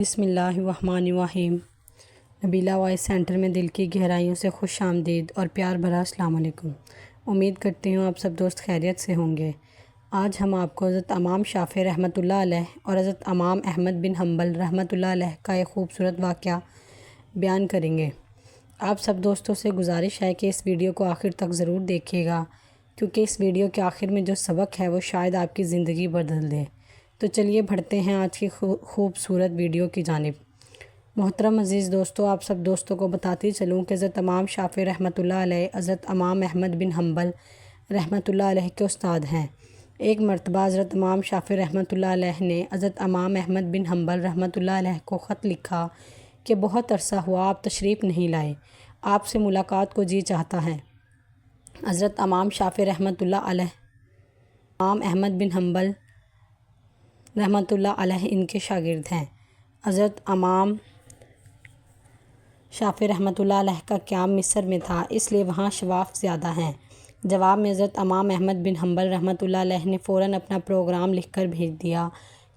بسم اللہ الرحمن الرحیم۔ نبیلہ وائس سینٹر میں دل کی گہرائیوں سے خوش آمدید اور پیار بھرا السلام علیکم۔ امید کرتی ہوں آپ سب دوست خیریت سے ہوں گے۔ آج ہم آپ کو حضرت امام شافعی رحمۃ اللہ علیہ اور حضرت امام احمد بن حنبل رحمۃ اللہ علیہ کا ایک خوبصورت واقعہ بیان کریں گے۔ آپ سب دوستوں سے گزارش ہے کہ اس ویڈیو کو آخر تک ضرور دیکھیے گا، کیونکہ اس ویڈیو کے آخر میں جو سبق ہے وہ شاید آپ کی زندگی بدل دے۔ تو چلیے بڑھتے ہیں آج کی خوبصورت ویڈیو کی جانب۔ محترم عزیز دوستو، آپ سب دوستوں کو بتاتی چلوں کہ حضرت امام شافعی رحمۃ اللہ علیہ حضرت امام احمد بن حنبل رحمۃ اللہ علیہ کے استاد ہیں۔ ایک مرتبہ حضرت امام شافعی رحمۃ اللہ علیہ نے حضرت امام احمد بن حنبل رحمۃ اللہ علیہ کو خط لکھا کہ بہت عرصہ ہوا آپ تشریف نہیں لائے، آپ سے ملاقات کو جی چاہتا ہے۔ حضرت امام شافعی رحمۃ اللہ علیہ امام احمد بن حنبل رحمۃ اللہ علیہ ان کے شاگرد ہیں۔ حضرت امام شافعی رحمۃ اللہ علیہ کا قیام مصر میں تھا، اس لیے وہاں شواف زیادہ ہیں۔ جواب میں حضرت امام احمد بن حنبل رحمۃ اللہ علیہ نے فوراً اپنا پروگرام لکھ کر بھیج دیا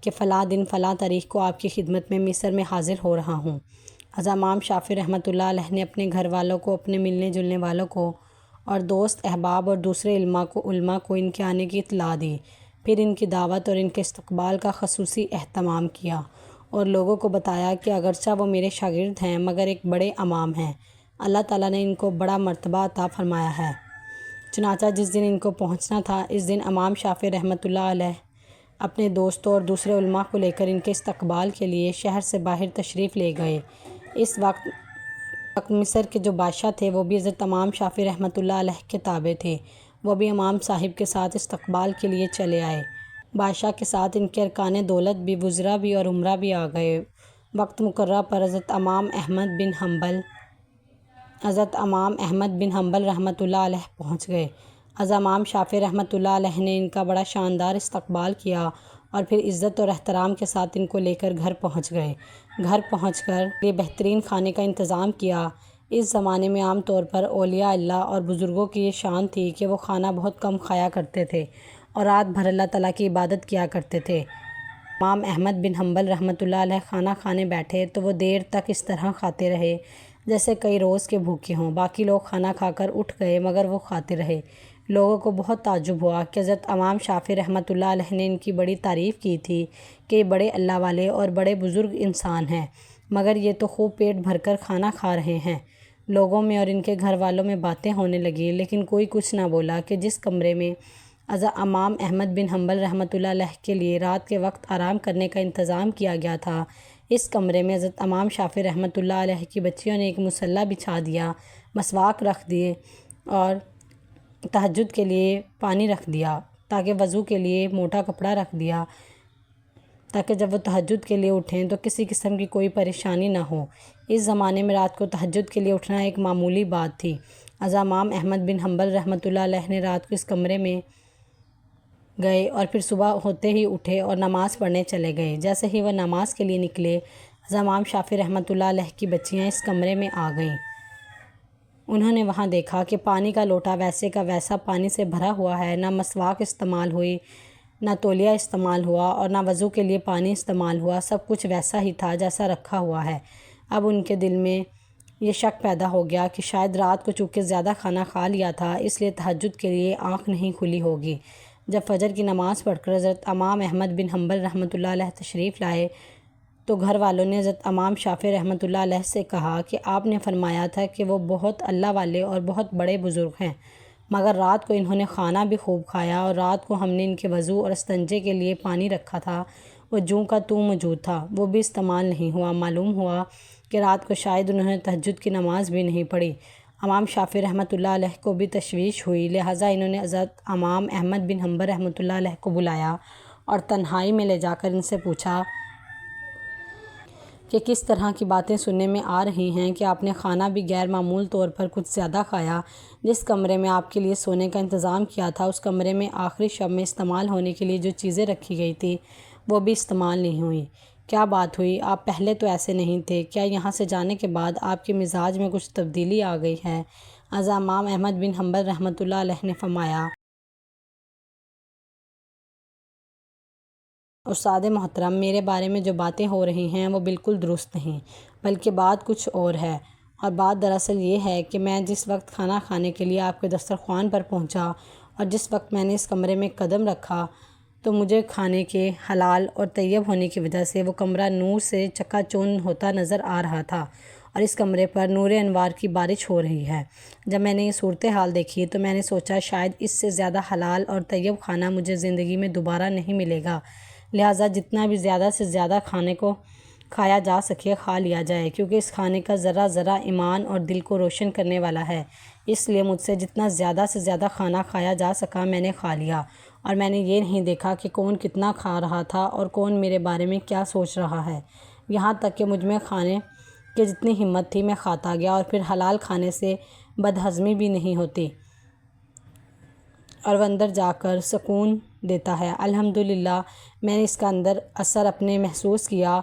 کہ فلاں دن فلاں تاریخ کو آپ کی خدمت میں مصر میں حاضر ہو رہا ہوں۔ حضرت امام شافعی رحمۃ اللہ علیہ نے اپنے گھر والوں کو، اپنے ملنے جلنے والوں کو اور دوست احباب اور دوسرے علماء کو ان کے آنے کی اطلاع دی۔ پھر ان کی دعوت اور ان کے استقبال کا خصوصی اہتمام کیا اور لوگوں کو بتایا کہ اگرچہ وہ میرے شاگرد ہیں مگر ایک بڑے امام ہیں، اللہ تعالیٰ نے ان کو بڑا مرتبہ عطا فرمایا ہے۔ چنانچہ جس دن ان کو پہنچنا تھا، اس دن امام شافعی رحمۃ اللہ علیہ اپنے دوستوں اور دوسرے علماء کو لے کر ان کے استقبال کے لیے شہر سے باہر تشریف لے گئے۔ اس وقت مصر کے جو بادشاہ تھے وہ بھی حضرت امام شافعی رحمۃ اللہ علیہ کے تابع تھے، وہ بھی امام صاحب کے ساتھ استقبال کے لیے چلے آئے۔ بادشاہ کے ساتھ ان کے ارکان دولت بھی، وزراء بھی اور امراء بھی آ گئے۔ وقت مقررہ پر حضرت امام احمد بن حنبل رحمۃ اللہ علیہ پہنچ گئے۔ حضرت امام شافعی رحمۃ اللہ علیہ نے ان کا بڑا شاندار استقبال کیا اور پھر عزت اور احترام کے ساتھ ان کو لے کر گھر پہنچ گئے۔ گھر پہنچ کر یہ بہترین کھانے کا انتظام کیا۔ اس زمانے میں عام طور پر اولیاء اللہ اور بزرگوں کی یہ شان تھی کہ وہ کھانا بہت کم کھایا کرتے تھے اور رات بھر اللہ تعالیٰ کی عبادت کیا کرتے تھے۔ امام احمد بن حنبل رحمۃ اللہ علیہ کھانا کھانے بیٹھے تو وہ دیر تک اس طرح کھاتے رہے جیسے کئی روز کے بھوکے ہوں۔ باقی لوگ کھانا کھا کر اٹھ گئے مگر وہ کھاتے رہے۔ لوگوں کو بہت تعجب ہوا کہ حضرت امام شافعی رحمۃ اللہ علیہ نے ان کی بڑی تعریف کی تھی کہ یہ بڑے اللہ والے اور بڑے بزرگ انسان ہیں، مگر یہ تو خوب پیٹ بھر کر کھانا کھا رہے ہیں۔ لوگوں میں اور ان کے گھر والوں میں باتیں ہونے لگیں، لیکن کوئی کچھ نہ بولا کہ جس کمرے میں حضرت امام احمد بن حنبل رحمۃ اللہ علیہ کے لیے رات کے وقت آرام کرنے کا انتظام کیا گیا تھا، اس کمرے میں حضرت امام شافعی رحمۃ اللہ علیہ کی بچیوں نے ایک مصلی بچھا دیا، مسواک رکھ دیے اور تہجد کے لیے پانی رکھ دیا، تاکہ وضو کے لیے موٹا کپڑا رکھ دیا تاکہ جب وہ تہجد کے لیے اٹھیں تو کسی قسم کی کوئی پریشانی نہ ہو۔ اس زمانے میں رات کو تہجد کے لیے اٹھنا ایک معمولی بات تھی۔ حضرت امام احمد بن حنبل رحمۃ اللہ علیہ نے رات کو اس کمرے میں گئے اور پھر صبح ہوتے ہی اٹھے اور نماز پڑھنے چلے گئے۔ جیسے ہی وہ نماز کے لیے نکلے، حضرت امام شافعی رحمۃ اللہ علیہ کی بچیاں اس کمرے میں آ گئیں۔ انہوں نے وہاں دیکھا کہ پانی کا لوٹا ویسے کا ویسا پانی سے بھرا ہوا ہے، نہ مسواک استعمال ہوئی، نہ تولیہ استعمال ہوا اور نہ وضو کے لیے پانی استعمال ہوا، سب کچھ ویسا ہی تھا جیسا رکھا ہوا ہے۔ اب ان کے دل میں یہ شک پیدا ہو گیا کہ شاید رات کو چونکہ زیادہ کھانا کھا لیا تھا، اس لیے تہجد کے لیے آنکھ نہیں کھلی ہوگی۔ جب فجر کی نماز پڑھ کر حضرت امام احمد بن حنبل رحمۃ اللہ علیہ تشریف لائے تو گھر والوں نے حضرت امام شافعی رحمۃ اللہ علیہ سے کہا کہ آپ نے فرمایا تھا کہ وہ بہت اللہ والے اور بہت بڑے بزرگ ہیں، مگر رات کو انہوں نے کھانا بھی خوب کھایا اور رات کو ہم نے ان کے وضو اور استنجے کے لیے پانی رکھا تھا، وہ جوں کا توں موجود تھا، وہ بھی استعمال نہیں ہوا۔ معلوم ہوا کہ رات کو شاید انہوں نے تہجد کی نماز بھی نہیں پڑھی۔ امام شافعی رحمۃ اللہ علیہ کو بھی تشویش ہوئی، لہٰذا انہوں نے حضرت امام احمد بن حنبل رحمۃ اللہ علیہ کو بلایا اور تنہائی میں لے جا کر ان سے پوچھا کہ کس طرح کی باتیں سننے میں آ رہی ہیں کہ آپ نے کھانا بھی غیر معمول طور پر کچھ زیادہ کھایا، جس کمرے میں آپ کے لیے سونے کا انتظام کیا تھا اس کمرے میں آخری شب میں استعمال ہونے کے لیے جو چیزیں رکھی گئی تھیں وہ بھی استعمال نہیں ہوئیں، کیا بات ہوئی؟ آپ پہلے تو ایسے نہیں تھے، کیا یہاں سے جانے کے بعد آپ کے مزاج میں کچھ تبدیلی آ گئی ہے؟ حضرت امام احمد بن حنبل رحمۃ اللہ علیہ نے فرمایا استاد محترم، میرے بارے میں جو باتیں ہو رہی ہیں وہ بالکل درست نہیں، بلکہ بات کچھ اور ہے۔ اور بات دراصل یہ ہے کہ میں جس وقت کھانا کھانے کے لیے آپ کے دسترخوان پر پہنچا اور جس وقت میں نے اس کمرے میں قدم رکھا تو مجھے کھانے کے حلال اور طیب ہونے کی وجہ سے وہ کمرہ نور سے چکا چوند ہوتا نظر آ رہا تھا، اور اس کمرے پر نور انوار کی بارش ہو رہی ہے۔ جب میں نے یہ صورتحال دیکھی تو میں نے سوچا شاید اس سے زیادہ حلال اور طیب کھانا مجھے زندگی میں دوبارہ نہیں ملے گا، لہٰذا جتنا بھی زیادہ سے زیادہ کھانے کو کھایا جا سکے کھا لیا جائے، کیونکہ اس کھانے کا ذرہ ذرہ ایمان اور دل کو روشن کرنے والا ہے۔ اس لیے مجھ سے جتنا زیادہ سے زیادہ کھانا کھایا جا سکا میں نے کھا لیا، اور میں نے یہ نہیں دیکھا کہ کون کتنا کھا رہا تھا اور کون میرے بارے میں کیا سوچ رہا ہے۔ یہاں تک کہ مجھ میں کھانے کی جتنی ہمت تھی میں کھاتا گیا، اور پھر حلال کھانے سے بدہضمی بھی نہیں ہوتی اور وہ اندر جا کر سکون دیتا ہے۔ الحمدللہ میں نے اس کا اندر اثر اپنے محسوس کیا،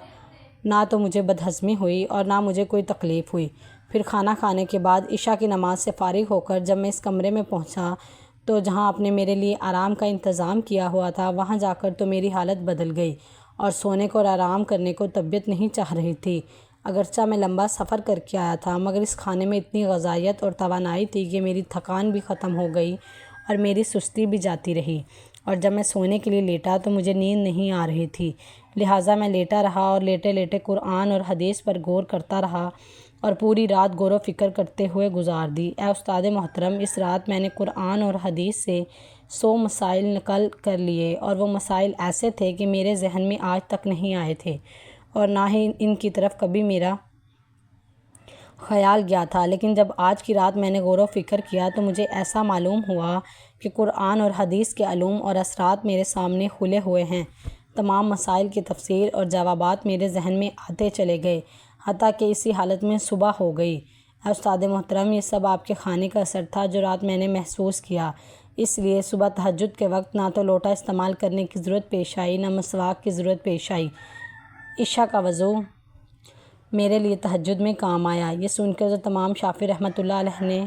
نہ تو مجھے بدہضمی ہوئی اور نہ مجھے کوئی تکلیف ہوئی۔ پھر کھانا کھانے کے بعد عشاء کی نماز سے فارغ ہو کر جب میں اس کمرے میں پہنچا تو جہاں آپ نے میرے لیے آرام کا انتظام کیا ہوا تھا وہاں جا کر تو میری حالت بدل گئی، اور سونے کو اور آرام کرنے کو طبیعت نہیں چاہ رہی تھی۔ اگرچہ میں لمبا سفر کر کے آیا تھا، مگر اس کھانے میں اتنی غذائیت اور توانائی تھی کہ میری تھکان بھی ختم ہو گئی اور میری سستی بھی جاتی رہی، اور جب میں سونے کے لیے لیٹا تو مجھے نیند نہیں آ رہی تھی، لہٰذا میں لیٹا رہا اور لیٹے لیٹے قرآن اور حدیث پر غور کرتا رہا اور پوری رات غور و فکر کرتے ہوئے گزار دی۔ اے استاد محترم، اس رات میں نے قرآن اور حدیث سے 100 مسائل نقل کر لیے، اور وہ مسائل ایسے تھے کہ میرے ذہن میں آج تک نہیں آئے تھے اور نہ ہی ان کی طرف کبھی میرا خیال گیا تھا، لیکن جب آج کی رات میں نے غور و فکر کیا تو مجھے ایسا معلوم ہوا کہ قرآن اور حدیث کے علوم اور اثرات میرے سامنے کھلے ہوئے ہیں۔ تمام مسائل کی تفسیر اور جوابات میرے ذہن میں آتے چلے گئے، حتیٰ کہ اسی حالت میں صبح ہو گئی۔ اے استاد محترم، یہ سب آپ کے کھانے کا اثر تھا جو رات میں نے محسوس کیا، اس لیے صبح تہجد کے وقت نہ تو لوٹا استعمال کرنے کی ضرورت پیش آئی، نہ مسواک کی ضرورت پیش آئی۔ عشاء کا وضو میرے لیے تہجد میں کام آیا۔ یہ سن کر جو تمام شافعی رحمۃ اللہ علیہ نے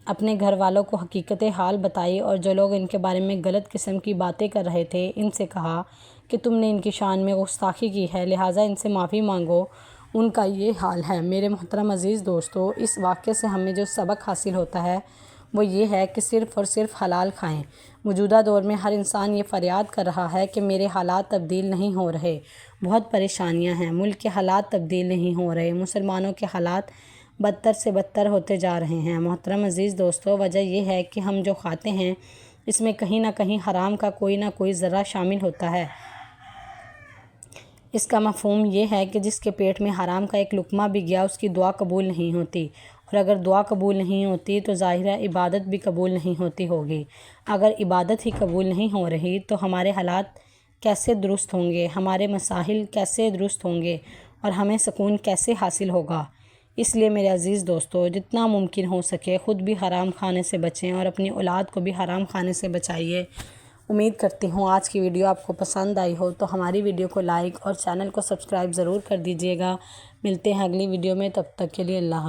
اپنے گھر والوں کو حقیقت حال بتائی، اور جو لوگ ان کے بارے میں غلط قسم کی باتیں کر رہے تھے ان سے کہا کہ تم نے ان کی شان میں گستاخی کی ہے، لہٰذا ان سے معافی مانگو، ان کا یہ حال ہے۔ میرے محترم عزیز دوستو، اس واقعے سے ہمیں جو سبق حاصل ہوتا ہے وہ یہ ہے کہ صرف اور صرف حلال کھائیں۔ موجودہ دور میں ہر انسان یہ فریاد کر رہا ہے کہ میرے حالات تبدیل نہیں ہو رہے، بہت پریشانیاں ہیں، ملک کے حالات تبدیل نہیں ہو رہے، مسلمانوں کے حالات بدتر سے بدتر ہوتے جا رہے ہیں۔ محترم عزیز دوستو، وجہ یہ ہے کہ ہم جو کھاتے ہیں اس میں کہیں نہ کہیں حرام کا کوئی نہ کوئی ذرہ شامل ہوتا ہے۔ اس کا مفہوم یہ ہے کہ جس کے پیٹ میں حرام کا ایک لقمہ بھی گیا اس کی دعا قبول نہیں ہوتی، اور اگر دعا قبول نہیں ہوتی تو ظاہرہ عبادت بھی قبول نہیں ہوتی ہوگی۔ اگر عبادت ہی قبول نہیں ہو رہی تو ہمارے حالات کیسے درست ہوں گے، ہمارے مسائل کیسے درست ہوں گے، اور ہمیں سکون کیسے حاصل ہوگا؟ اس لیے میرے عزیز دوستو، جتنا ممکن ہو سکے خود بھی حرام کھانے سے بچیں اور اپنی اولاد کو بھی حرام کھانے سے بچائیے۔ امید کرتی ہوں آج کی ویڈیو آپ کو پسند آئی ہو، تو ہماری ویڈیو کو لائک اور چینل کو سبسکرائب ضرور کر دیجیے گا۔ ملتے ہیں اگلی ویڈیو میں، تب تک کے لیے اللہ حافظ۔